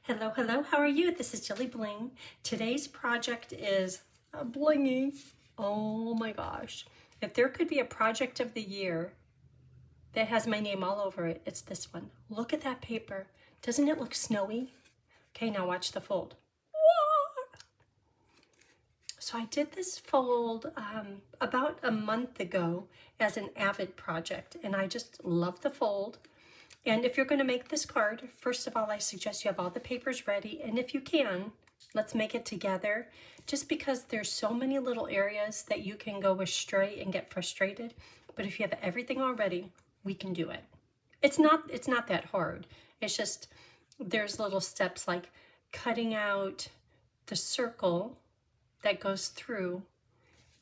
Hello, hello, how are you? This is Jelly Bling. Today's project is a blingy. Oh my gosh. If there could be a project of the year that has my name all over it, it's this one. Look at that paper. Doesn't it look snowy? Okay, now watch the fold. So I did this fold about a month ago as an Avid project, and I just love the fold. And if you're going to make this card, first of all, I suggest you have all the papers ready. And if you can, let's make it together. Just because there's so many little areas that you can go astray and get frustrated. But if you have everything already, we can do it. It's not that hard. It's just there's little steps like cutting out the circle that goes through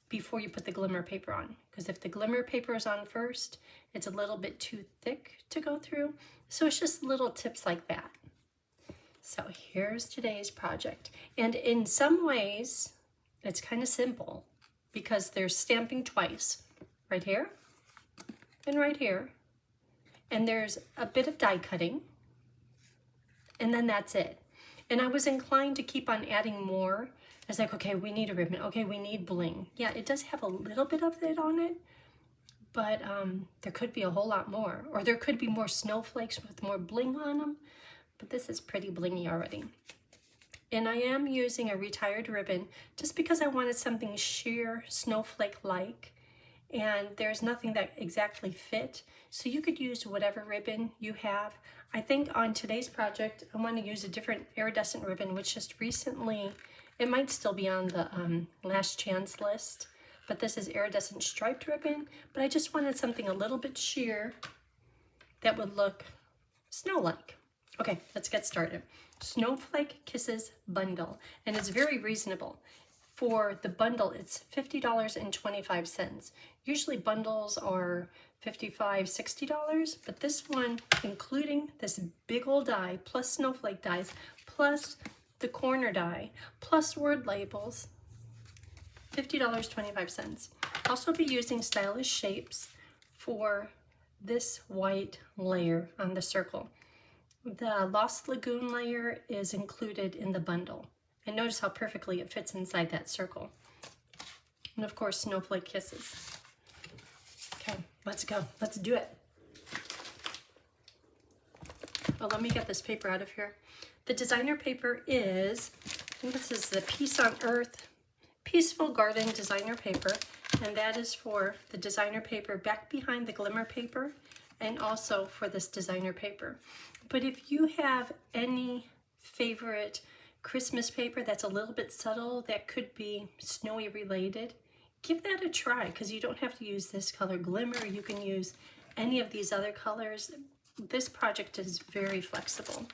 before you put the glimmer paper on. Because if the glimmer paper is on first, it's a little bit too thick to go through. So it's just little tips like that. So here's today's project. And in some ways, it's kind of simple because there's stamping twice, right here and right here. And there's a bit of die cutting, and then that's it. And I was inclined to keep on adding more. I was like, okay, we need a ribbon. Okay, we need bling. Yeah, it does have a little bit of it on it, but there could be a whole lot more. Or there could be more snowflakes with more bling on them, but this is pretty blingy already. And I am using a retired ribbon just because I wanted something sheer snowflake-like, and there's nothing that exactly fit. So you could use whatever ribbon you have. I think on today's project, I want to use a different iridescent ribbon, which just recently, it might still be on the last chance list, but this is iridescent striped ribbon, but I just wanted something a little bit sheer that would look snow-like. Okay, let's get started. Snowflake Kisses Bundle, and it's very reasonable. For the bundle, it's $50.25. Usually bundles are $55, $60, but this one, including this big old die, plus snowflake dies, plus the corner die, plus word labels, $50.25. Also be using stylish shapes for this white layer on the circle. The Lost Lagoon layer is included in the bundle. And notice how perfectly it fits inside that circle. And of course, Snowflake Kisses. Okay, let's go. Let's do it. Oh, let me get this paper out of here. The designer paper is, I think this is the Peace on Earth Peaceful Garden designer paper. And that is for the designer paper back behind the glimmer paper, and also for this designer paper. But if you have any favorite Christmas paper that's a little bit subtle, that could be snowy related, give that a try, because you don't have to use this color glimmer. You can use any of these other colors. This project is very flexible.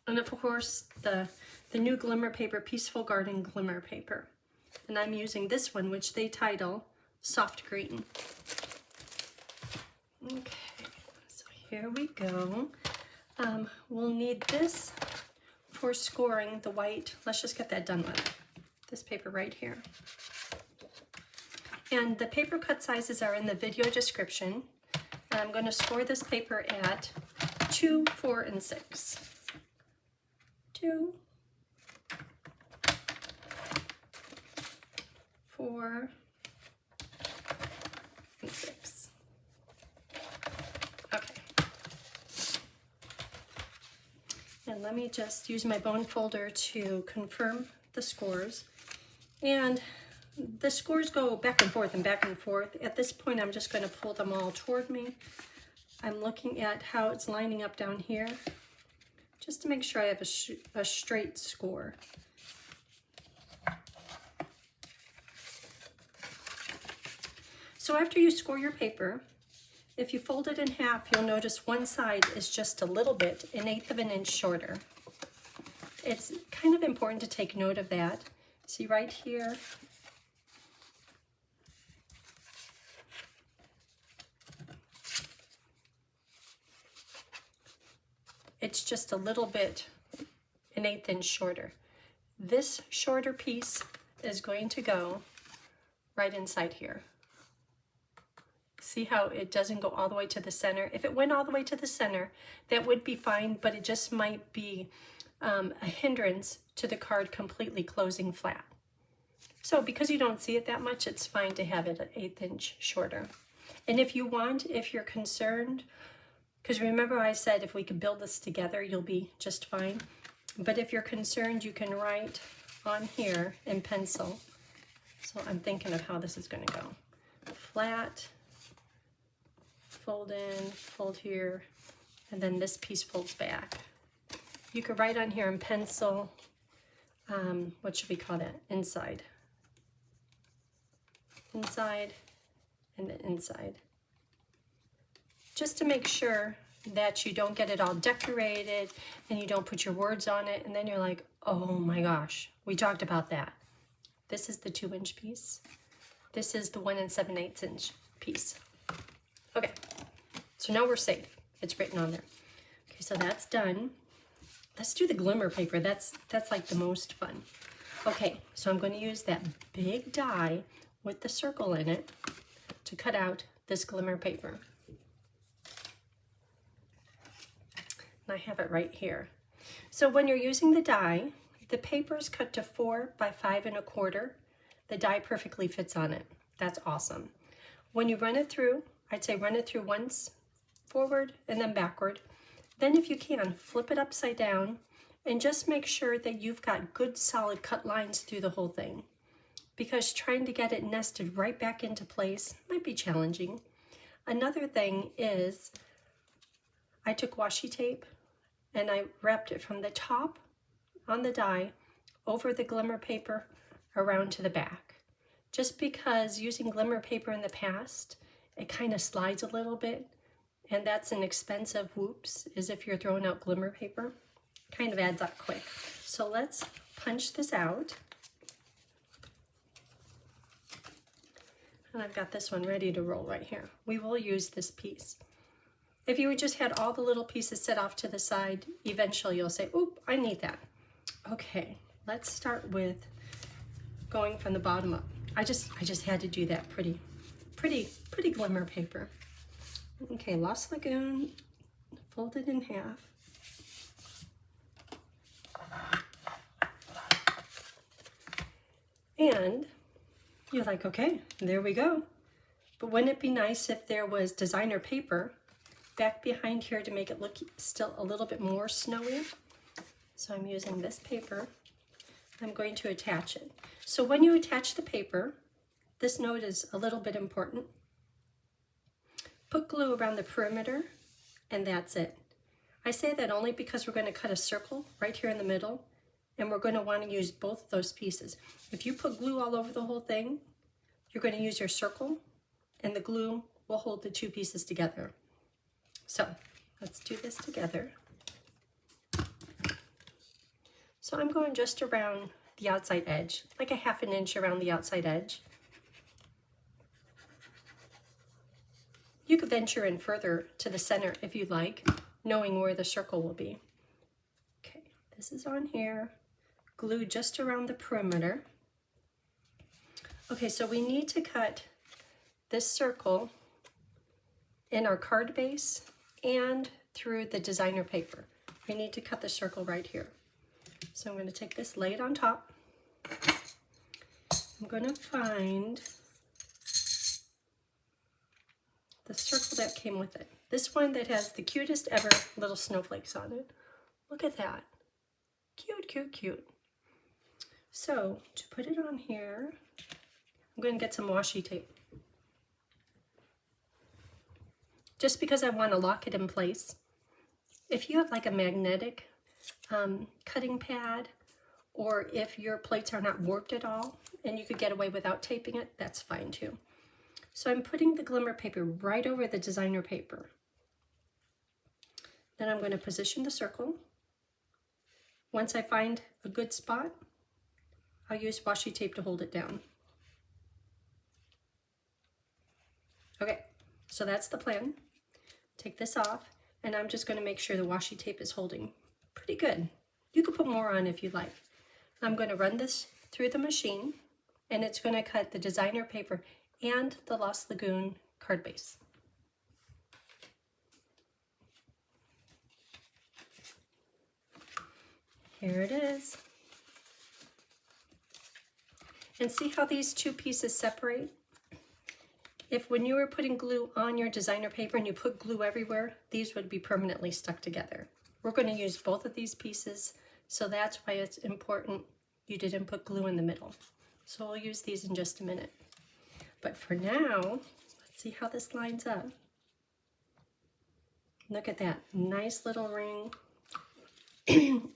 And of course, the new glimmer paper, Peaceful Garden glimmer paper. And I'm using this one, which they title Soft Green. Okay, so here we go. We'll need this for scoring the white. Let's just get that done with this paper right here. And the paper cut sizes are in the video description. And I'm going to score this paper at 2, 4, and 6. 2, 4, and 6. Okay. And let me just use my bone folder to confirm the scores. And the scores go back and forth and back and forth. At this point, I'm just going to pull them all toward me. I'm looking at how it's lining up down here, just to make sure I have a straight score. So after you score your paper, if you fold it in half, you'll notice one side is just a little bit, 1/8 of an inch shorter. It's kind of important to take note of that. See right here? It's just a little bit, 1/8 inch shorter. This shorter piece is going to go right inside here. See how it doesn't go all the way to the center? If it went all the way to the center, that would be fine, but it just might be a hindrance to the card completely closing flat. So because you don't see it that much, it's fine to have it an 1/8 inch shorter. And if you want, if you're concerned, because remember I said if we could build this together, you'll be just fine. But if you're concerned, you can write on here in pencil. So I'm thinking of how this is going to go. Flat, fold in, fold here, and then this piece folds back. You could write on here in pencil, what should we call that? Inside. Inside and the inside. Just to make sure that you don't get it all decorated and you don't put your words on it and then you're like, oh my gosh, we talked about that. This is the 2 inch piece. This is the 1 7/8 inch piece. Okay, so now we're safe. It's written on there. Okay, so that's done. Let's do the glimmer paper. That's like the most fun. Okay, so I'm going to use that big die with the circle in it to cut out this glimmer paper. And I have it right here. So when you're using the die, the paper is cut to 4 by 5 1/4. The die perfectly fits on it. That's awesome. When you run it through, I'd say run it through once forward and then backward. Then if you can, flip it upside down and just make sure that you've got good solid cut lines through the whole thing, because trying to get it nested right back into place might be challenging. Another thing is I took washi tape and I wrapped it from the top on the die over the glimmer paper around to the back. Just because using glimmer paper in the past, it kind of slides a little bit, and that's an expensive whoops, is if you're throwing out glimmer paper. Kind of adds up quick. So let's punch this out. And I've got this one ready to roll right here. We will use this piece. If you just had all the little pieces set off to the side, eventually you'll say, oop, I need that. Okay, let's start with going from the bottom up. I just had to do that pretty glimmer paper. Okay, Lost Lagoon, fold it in half. And you're like, okay, there we go. But wouldn't it be nice if there was designer paper back behind here to make it look still a little bit more snowy? So I'm using this paper. I'm going to attach it. So when you attach the paper, this note is a little bit important. Put glue around the perimeter, and that's it. I say that only because we're going to cut a circle right here in the middle, and we're going to want to use both of those pieces. If you put glue all over the whole thing, you're going to use your circle, and the glue will hold the 2 pieces together. So let's do this together. So I'm going just around the outside edge, like a 1/2 inch around the outside edge. You could venture in further to the center if you'd like, knowing where the circle will be. Okay, this is on here. Glue just around the perimeter. Okay, so we need to cut this circle in our card base and through the designer paper. We need to cut the circle right here. So I'm going to take this, lay it on top. I'm going to find the circle that came with it. This one that has the cutest ever little snowflakes on it. Look at that. Cute, cute, cute. So to put it on here, I'm going to get some washi tape. Just because I want to lock it in place. If you have like a magnetic cutting pad, or if your plates are not warped at all and you could get away without taping it, that's fine too. So I'm putting the glimmer paper right over the designer paper. Then I'm going to position the circle. Once I find a good spot, I'll use washi tape to hold it down. Okay, so that's the plan. Take this off, and I'm just going to make sure the washi tape is holding pretty good. You could put more on if you like. I'm going to run this through the machine, and it's going to cut the designer paper and the Lost Lagoon card base. Here it is. And see how these two pieces separate? If when you were putting glue on your designer paper and you put glue everywhere, these would be permanently stuck together. We're going to use both of these pieces, so that's why it's important you didn't put glue in the middle. So we'll use these in just a minute. But for now, let's see how this lines up. Look at that, nice little ring.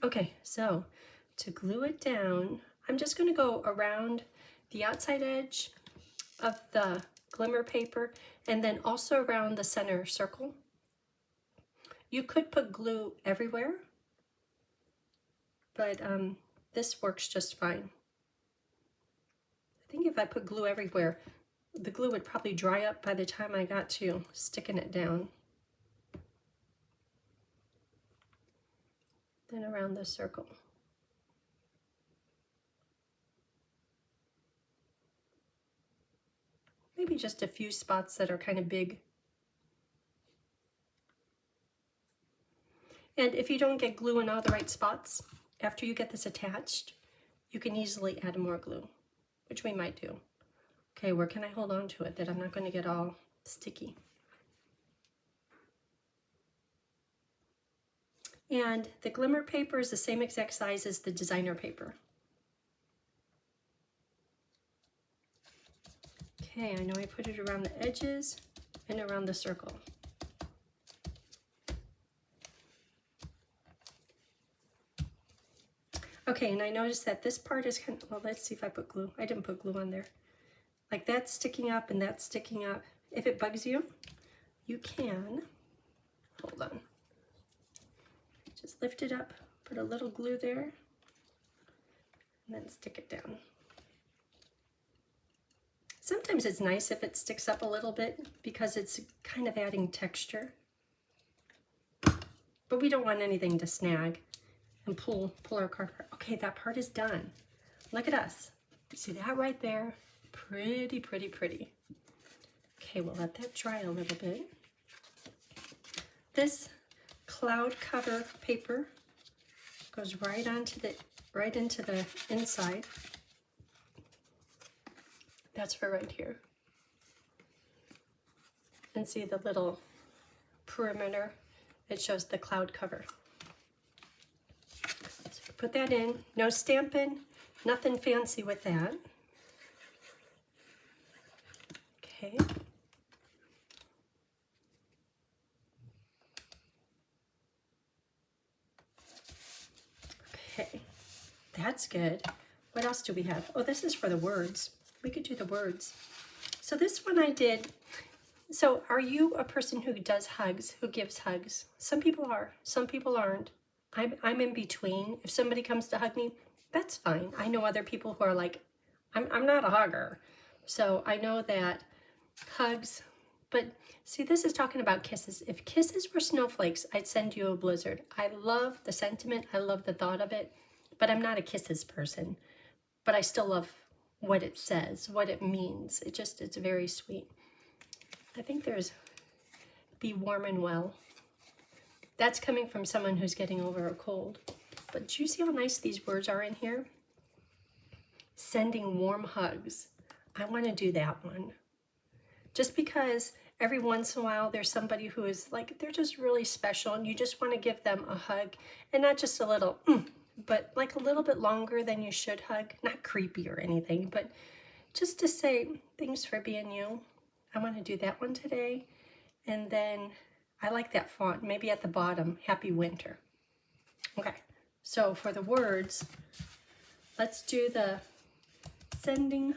Okay, so to glue it down, I'm just going to go around the outside edge of the glimmer paper and then also around the center circle. You could put glue everywhere, but this works just fine. I think if I put glue everywhere, the glue would probably dry up by the time I got to sticking it down. Then around the circle. Maybe just a few spots that are kind of big. And if you don't get glue in all the right spots, after you get this attached, you can easily add more glue, which we might do. Okay, where can I hold on to it that I'm not going to get all sticky? And the glimmer paper is the same exact size as the designer paper. Okay, I know I put it around the edges and around the circle. Okay, and I noticed that this part is kind of, well, let's see if I put glue. I didn't put glue on there. Like that's sticking up and that's sticking up. If it bugs you, you can, hold on. Just lift it up, put a little glue there, and then stick it down. Sometimes it's nice if it sticks up a little bit because it's kind of adding texture. But we don't want anything to snag and pull our card apart. Okay, that part is done. Look at us. You see that right there? Pretty, pretty, pretty. Okay, we'll let that dry a little bit. This cloud cover paper goes right into the inside. That's for right here. And see the little perimeter? It shows the cloud cover. So put that in. No Stampin', nothing fancy with that. Okay. Okay, that's good. What else do we have? Oh, this is for the words. We could do the words. So this one I did. So are you a person who does hugs, who gives hugs? Some people are, some people aren't. I'm in between. If somebody comes to hug me, that's fine. I know other people who are like, I'm not a hugger. So I know that hugs, but see, this is talking about kisses. If kisses were snowflakes, I'd send you a blizzard. I love the sentiment. I love the thought of it, but I'm not a kisses person. But I still love what it says, what it means. It's very sweet. I think there's be warm and well. That's coming from someone who's getting over a cold. But do you see how nice these words are in here? Sending warm hugs. I want to do that one. Just because every once in a while there's somebody who is like, they're just really special and you just want to give them a hug and not just a little, but like a little bit longer than you should hug. Not creepy or anything, but just to say thanks for being you. I want to do that one today. And then I like that font, maybe at the bottom, Happy Winter. Okay, so for the words, let's do the sending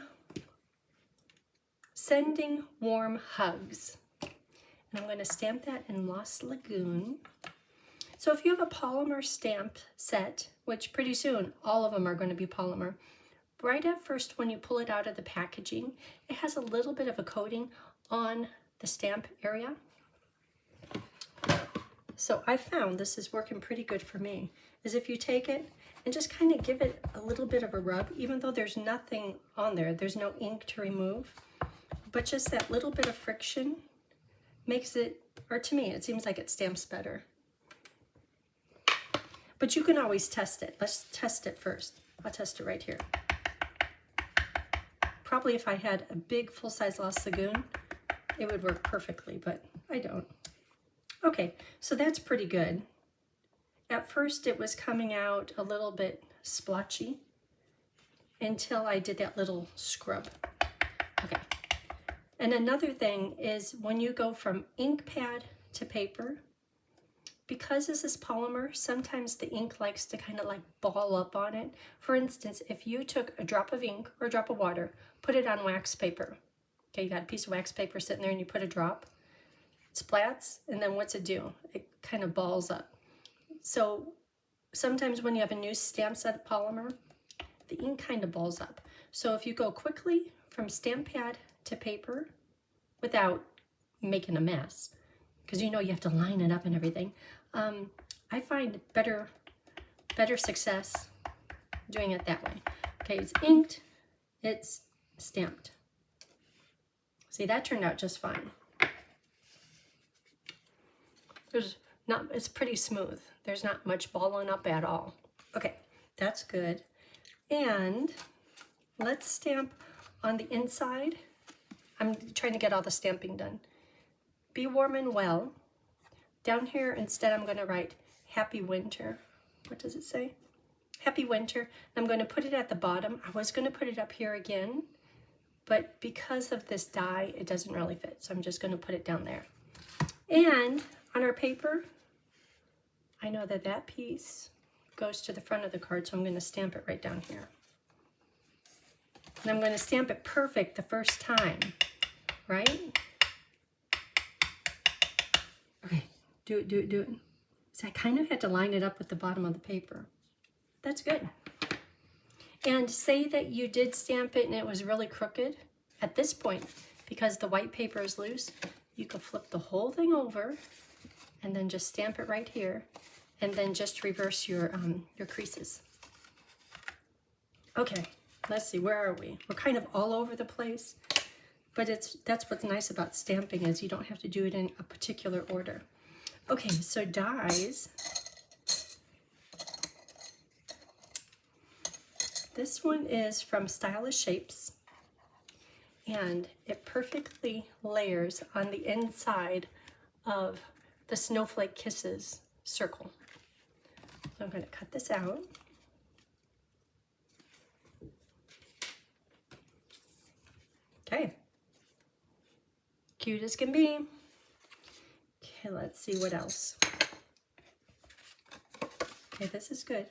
warm hugs. And I'm going to stamp that in Lost Lagoon. So if you have a polymer stamp set, which pretty soon all of them are going to be polymer, right at first when you pull it out of the packaging, it has a little bit of a coating on the stamp area. So I found this is working pretty good for me, is if you take it and just kind of give it a little bit of a rub, even though there's nothing on there, there's no ink to remove, but just that little bit of friction makes it, or to me, it seems like it stamps better. But you can always test it. Let's test it first. I'll test it right here. Probably if I had a big full-size Lost Lagoon, it would work perfectly, but I don't. Okay, so that's pretty good. At first it was coming out a little bit splotchy until I did that little scrub. Okay, and another thing is when you go from ink pad to paper, because this is polymer, sometimes the ink likes to kind of like ball up on it. For instance, if you took a drop of ink or a drop of water, put it on wax paper. Okay, you got a piece of wax paper sitting there and you put a drop, it splats, and then what's it do? It kind of balls up. So sometimes when you have a new stamp set of polymer, the ink kind of balls up. So if you go quickly from stamp pad to paper without making a mess, because you know you have to line it up and everything, I find better success doing it that way. Okay, it's inked, it's stamped. See, that turned out just fine. It's pretty smooth. There's not much balling up at all. Okay, that's good. And let's stamp on the inside. I'm trying to get all the stamping done. Be warm and well. Down here, instead, I'm going to write Happy Winter. What does it say? Happy Winter. I'm going to put it at the bottom. I was going to put it up here again, but because of this die, it doesn't really fit. So I'm just going to put it down there. And on our paper, I know that that piece goes to the front of the card, so I'm going to stamp it right down here. And I'm going to stamp it perfect the first time, right? Okay, do it. So I kind of had to line it up with the bottom of the paper. That's good. And say that you did stamp it and it was really crooked. At this point, because the white paper is loose, you could flip the whole thing over and then just stamp it right here, and then just reverse your creases. Okay, let's see, where are we? We're kind of all over the place, but that's what's nice about stamping, is you don't have to do it in a particular order. Okay, so dies. This one is from Stylish Shapes, and it perfectly layers on the inside of the Snowflake Kisses circle. So I'm going to cut this out. Okay. Cute as can be. Okay, let's see what else. Okay, this is good.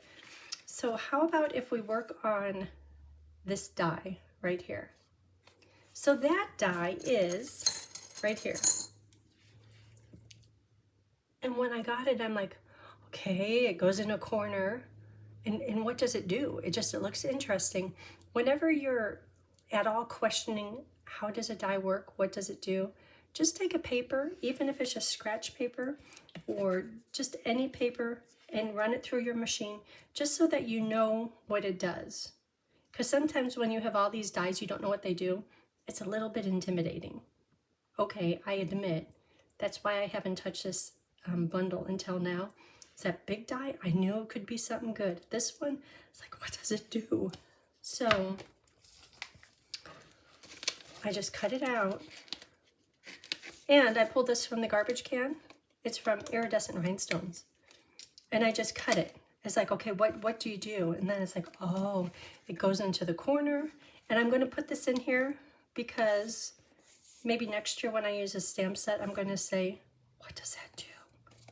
So how about if we work on this die right here? So that die is right here. And when I got it, I'm like, okay, it goes in a corner. And what does it do? It looks interesting. Whenever you're at all questioning, how does a die work? What does it do? Just take a paper, even if it's just scratch paper or just any paper, and run it through your machine, just so that you know what it does. Because sometimes when you have all these dies, you don't know what they do. It's a little bit intimidating. Okay, I admit, that's why I haven't touched this bundle until now. It's that big die, I knew it could be something good. This one, it's like, what does it do? So I just cut it out, and I pulled this from the garbage can. It's from Iridescent Rhinestones, and I just cut it. It's like, okay, what do you do? And then it's like, oh, it goes into the corner, and I'm going to put this in here because maybe next year when I use a stamp set, I'm going to say, what does that do?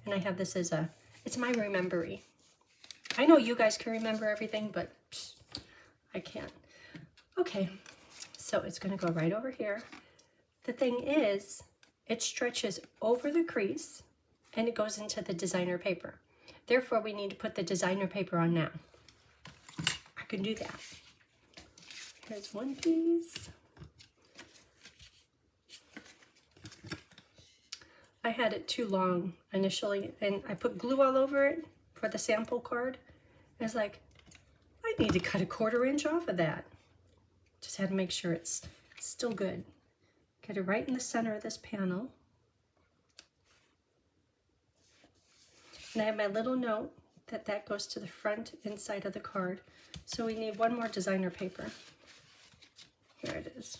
And I have this as it's my remembery. I know you guys can remember everything, but I can't. Okay, so it's going to go right over here. The thing is, it stretches over the crease and it goes into the designer paper. Therefore, we need to put the designer paper on now. I can do that. Here's one piece. I had it too long initially, and I put glue all over it for the sample card. I was like, I need to cut a 1/4 inch off of that. Just had to make sure it's still good. Get it right in the center of this panel. And I have my little note that goes to the front inside of the card. So we need one more designer paper. Here it is.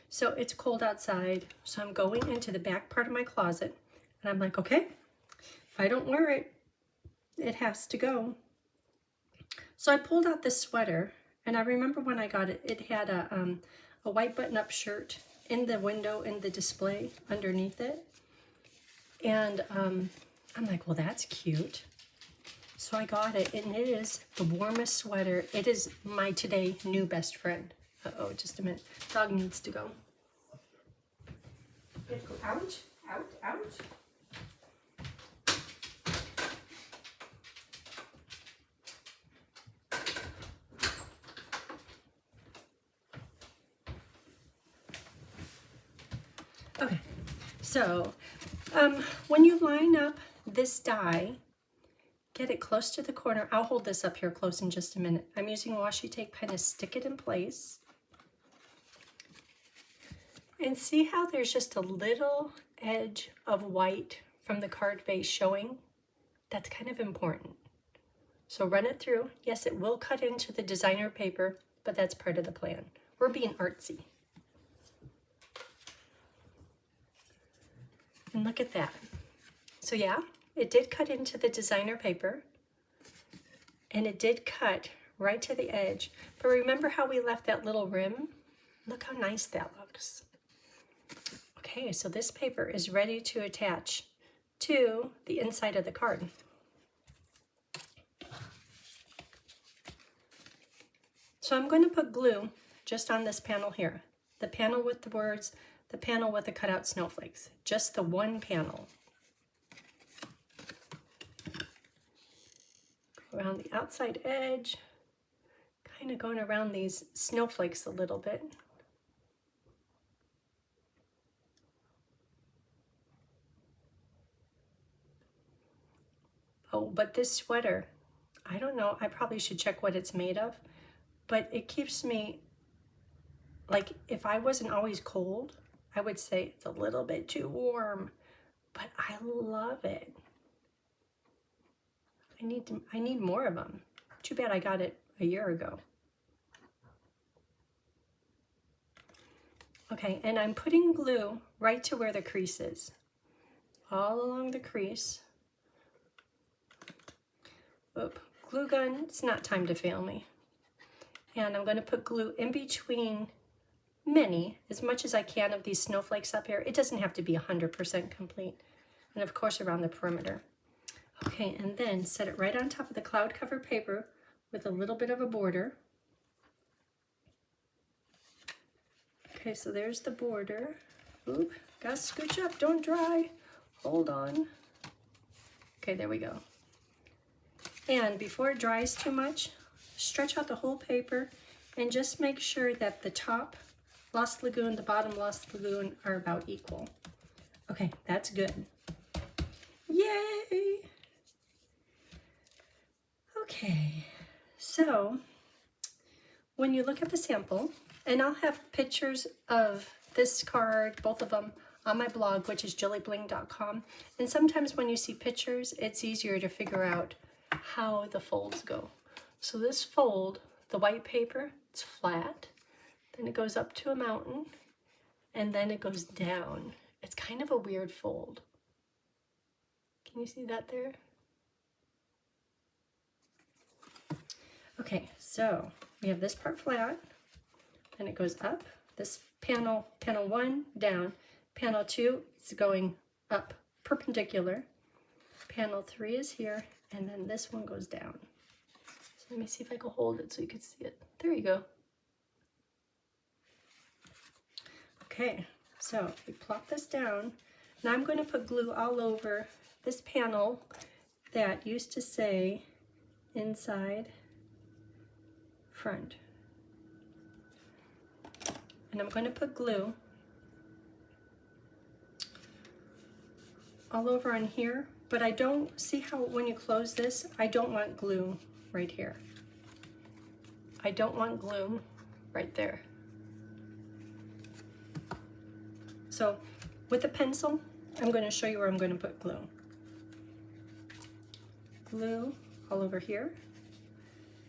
So it's cold outside, so I'm going into the back part of my closet, and I'm like, okay, if I don't wear it, it has to go. So I pulled out this sweater, and I remember when I got it, it had a white button-up shirt in the window in the display underneath it. And I'm like, well, that's cute. So I got it, and it is the warmest sweater. It is my today new best friend. Uh-oh, just a minute. Dog needs to go. Ouch, ouch, ouch. Okay, so when you line up this die, get it close to the corner. I'll hold this up here close in just a minute. I'm using washi tape, kind of stick it in place. And see how there's just a little edge of white from the card base showing? That's kind of important. So run it through. Yes, it will cut into the designer paper, but that's part of the plan. We're being artsy. And look at that. So yeah, it did cut into the designer paper, and it did cut right to the edge. But remember how we left that little rim? Look how nice that looks. Okay, so this paper is ready to attach to the inside of the card. So I'm going to put glue just on this panel here. The panel with the words, the panel with the cutout snowflakes. Just the one panel. Around the outside edge, kind of going around these snowflakes a little bit. Oh, but this sweater, I don't know, I probably should check what it's made of, but it keeps me, like, if I wasn't always cold, I would say it's a little bit too warm, but I love it. I need more of them. Too bad I got it a year ago. Okay, and I'm putting glue right to where the crease is. All along the crease. Oop, glue gun, it's not time to fail me. And I'm going to put glue in between as much as I can of these snowflakes up here. It doesn't have to be 100% complete. And of course around the perimeter. Okay, and then set it right on top of the cloud cover paper with a little bit of a border. Okay, so there's the border. Oop, gotta scooch up, don't dry. Hold on. Okay, there we go. And before it dries too much, stretch out the whole paper and just make sure that the top Lost Lagoon, the bottom Lost Lagoon are about equal. Okay, that's good. Yay! Okay, so when you look at the sample, and I'll have pictures of this card, both of them, on my blog, which is jillybling.com. And sometimes when you see pictures, it's easier to figure out how the folds go. So this fold, the white paper, it's flat, then it goes up to a mountain, and then it goes down. It's kind of a weird fold. Can you see that there? Okay, so we have this part flat, then it goes up, this panel 1 down, panel 2 is going up perpendicular, panel 3 is here, and then this one goes down. So let me see if I can hold it so you can see it. There you go. Okay, so we plop this down. Now I'm going to put glue all over this panel that used to say inside front. And I'm going to put glue all over on here, but I don't see how when you close this, I don't want glue right here. I don't want glue right there. So with a pencil, I'm going to show you where I'm going to put glue. Glue all over here.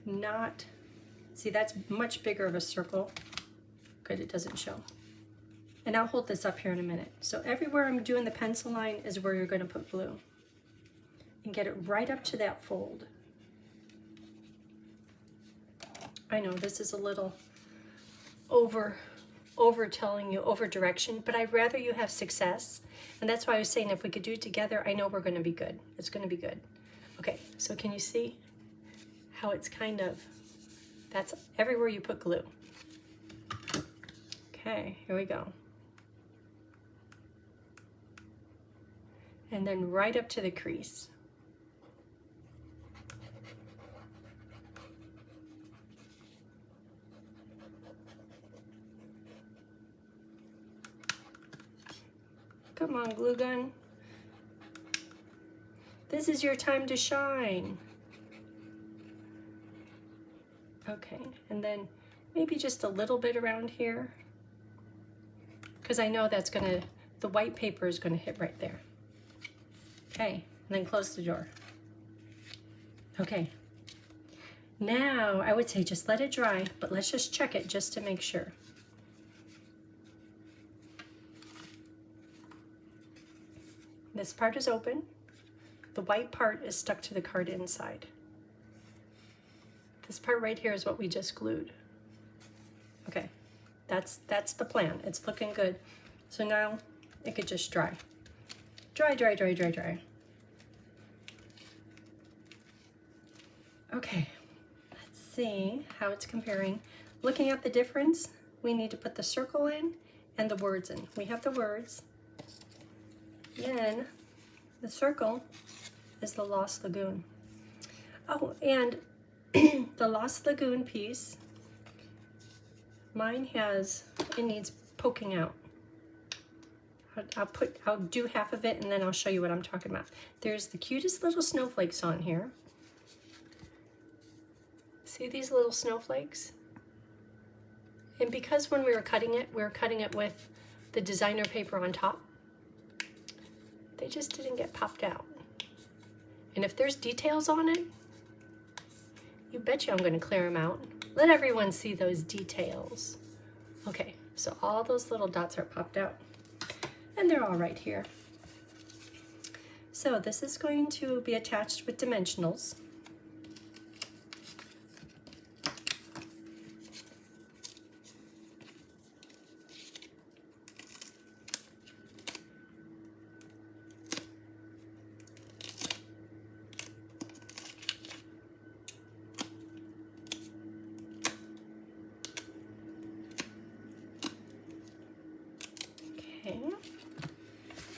Not, see, that's much bigger of a circle. Good, it doesn't show. And I'll hold this up here in a minute. So everywhere I'm doing the pencil line is where you're going to put glue. And get it right up to that fold. I know this is a little over telling you, over direction, but I'd rather you have success. And that's why I was saying if we could do it together, I know we're going to be good. It's going to be good. Okay, so can you see how it's kind of, that's everywhere you put glue. Okay, here we go. And then right up to the crease. Come on, glue gun. This is your time to shine. Okay, and then maybe just a little bit around here, because I know that's gonna, the white paper is gonna hit right there. Okay, and then close the door. Okay, now I would say just let it dry, but let's just check it just to make sure. This part is open. The white part is stuck to the card inside. This part right here is what we just glued. Okay, that's the plan. It's looking good. So now it could just dry. Dry, dry, dry, dry, dry. Okay, let's see how it's comparing. Looking at the difference, we need to put the circle in and the words in. We have the words. Then the circle is the Lost Lagoon. Oh, and the Lost Lagoon piece, mine has, it needs poking out. I'll do half of it and then I'll show you what I'm talking about. There's the cutest little snowflakes on here. See these little snowflakes? And because when we were cutting it with the designer paper on top, they just didn't get popped out. And if there's details on it, you betcha I'm gonna clear them out. Let everyone see those details. Okay, so all those little dots are popped out and they're all right here. So this is going to be attached with dimensionals.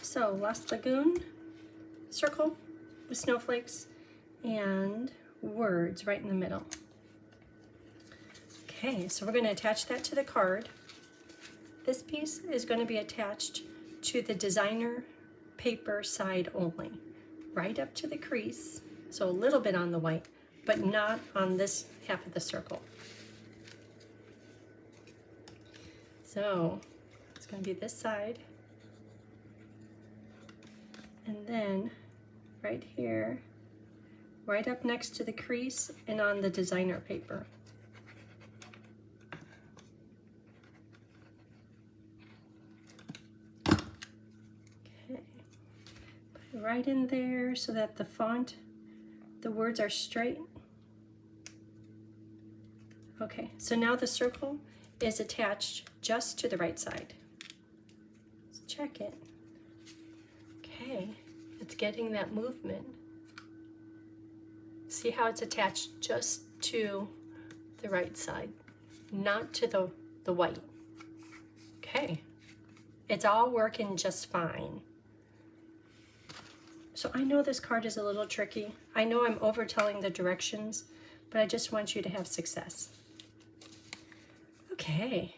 So Lost Lagoon, circle with snowflakes and words right in the middle. Okay, so we're going to attach that to the card. This piece is going to be attached to the designer paper side only, right up to the crease. So a little bit on the white, but not on this half of the circle. So it's going to be this side. And then right here, right up next to the crease and on the designer paper. Okay, put it right in there so that the font, the words are straight. Okay, so now the circle is attached just to the right side. Let's check it. Okay, it's getting that movement. See how it's attached just to the right side, not to the white. Okay, it's all working just fine. So I know this card is a little tricky. I know I'm overtelling the directions, but I just want you to have success. Okay,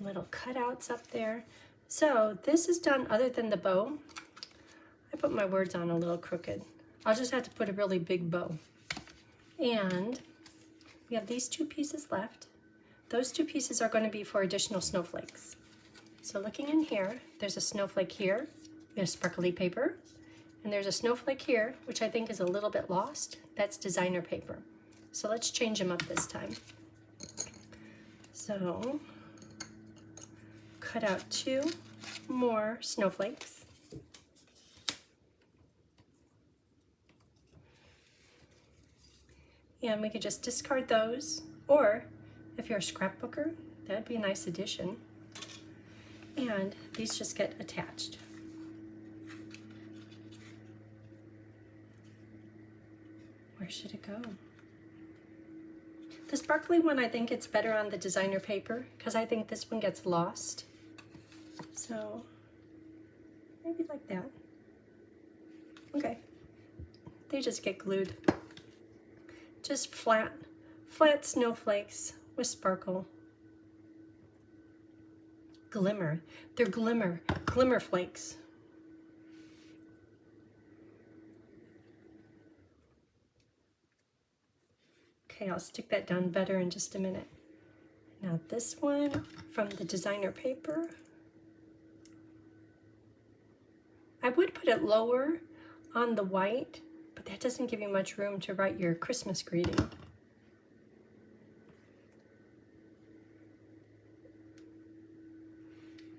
little cutouts up there. So this is done other than the bow. I put my words on a little crooked. I'll just have to put a really big bow. And we have these 2 pieces left. Those 2 pieces are going to be for additional snowflakes. So looking in here, there's a snowflake here, we have sparkly paper, and there's a snowflake here, which I think is a little bit lost. That's designer paper. So let's change them up this time. So cut out 2 more snowflakes. And we could just discard those, or if you're a scrapbooker, that'd be a nice addition. And these just get attached. Where should it go? The sparkly one, I think it's better on the designer paper because I think this one gets lost. So maybe like that. Okay. They just get glued. Just flat snowflakes with sparkle. Glimmer. They're glimmer flakes. Okay, I'll stick that down better in just a minute. Now this one from the designer paper. I would put it lower on the white, but that doesn't give you much room to write your Christmas greeting.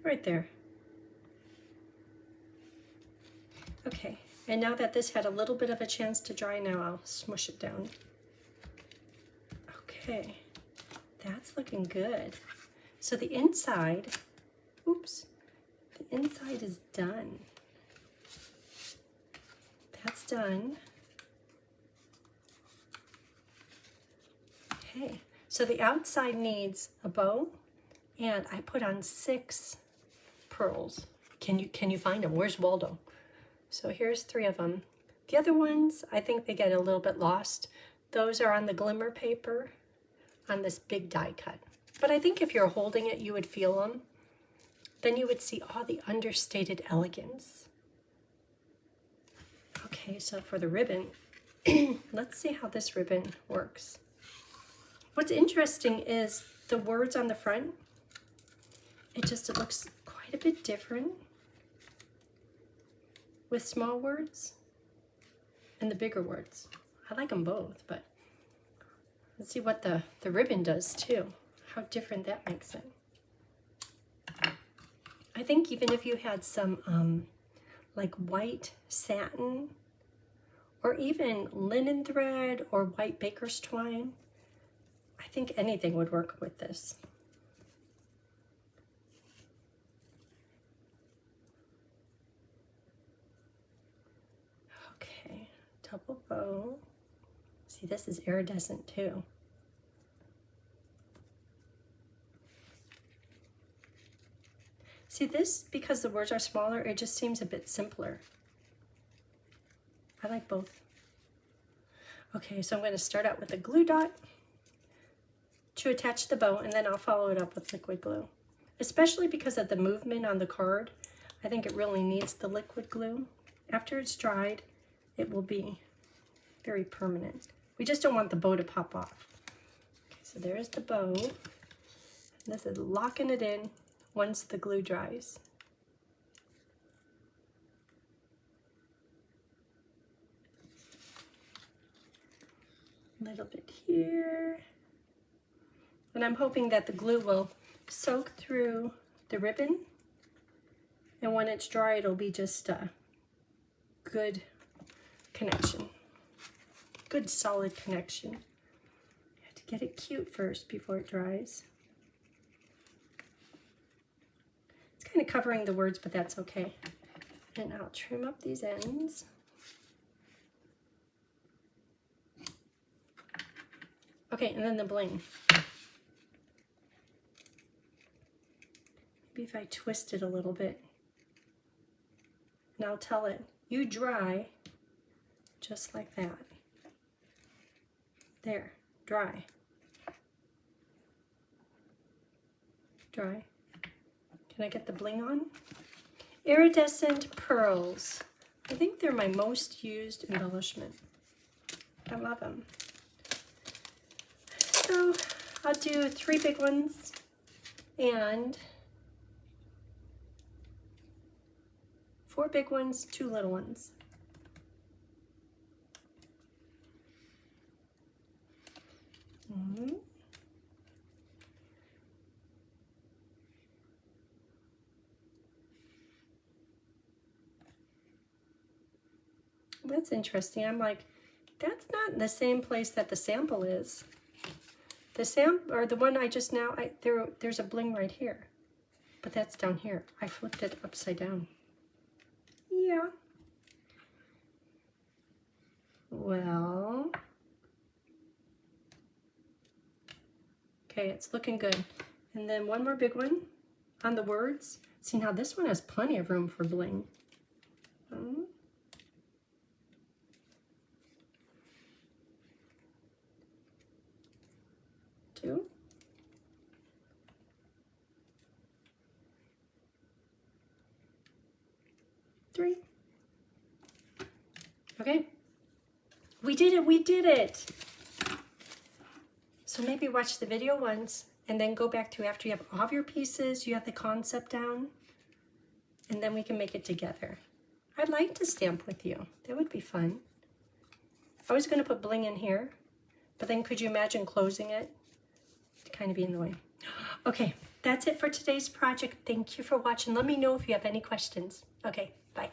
Right there. Okay, and now that this had a little bit of a chance to dry, now I'll smush it down. Okay, that's looking good. So the inside, oops, the inside is done. That's done. Okay, so the outside needs a bow, and I put on 6 pearls. Can you find them? Where's Waldo? So here's 3 of them. The other ones, I think they get a little bit lost. Those are on the glimmer paper on this big die cut. But I think if you're holding it, you would feel them. Then you would see all the understated elegance. Okay, so for the ribbon, let's see how this ribbon works. What's interesting is the words on the front. It looks quite a bit different with small words and the bigger words. I like them both, but let's see what the ribbon does too. How different that makes it. I think even if you had some like white satin or even linen thread or white baker's twine, I think anything would work with this. Okay, double bow. See, this is iridescent too. See this, because the words are smaller, it just seems a bit simpler. I like both. Okay, so I'm going to start out with a glue dot to attach the bow, and then I'll follow it up with liquid glue. Especially because of the movement on the card, I think it really needs the liquid glue. After it's dried, it will be very permanent. We just don't want the bow to pop off. Okay, so there's the bow. And this is locking it in once the glue dries. A little bit here. And I'm hoping that the glue will soak through the ribbon. And when it's dry, it'll be just a good connection. Good solid connection. You have to get it cute first before it dries. It's kind of covering the words, but that's okay. And I'll trim up these ends. Okay, and then the bling. Maybe if I twist it a little bit. And I'll tell it, you dry just like that. There, dry. Dry. Can I get the bling on? Iridescent pearls. I think they're my most used embellishment. I love them. So I'll do 3 big ones and 4 big ones, 2 little ones. That's interesting. I'm like, that's not in the same place that the sample is. The sample, or the one I just now, there's a bling right here, but that's down here. I flipped it upside down. Yeah. Well, okay, it's looking good. And then one more big one on the words. See, now this one has plenty of room for bling. 2. Three. Okay. We did it, we did it. So maybe watch the video once and then go back to after you have all of your pieces, you have the concept down, and then we can make it together. I'd like to stamp with you. That would be fun. I was going to put bling in here, but then could you imagine closing it? To kind of be in the way. Okay, that's it for today's project. Thank you for watching. Let me know if you have any questions. Okay, bye.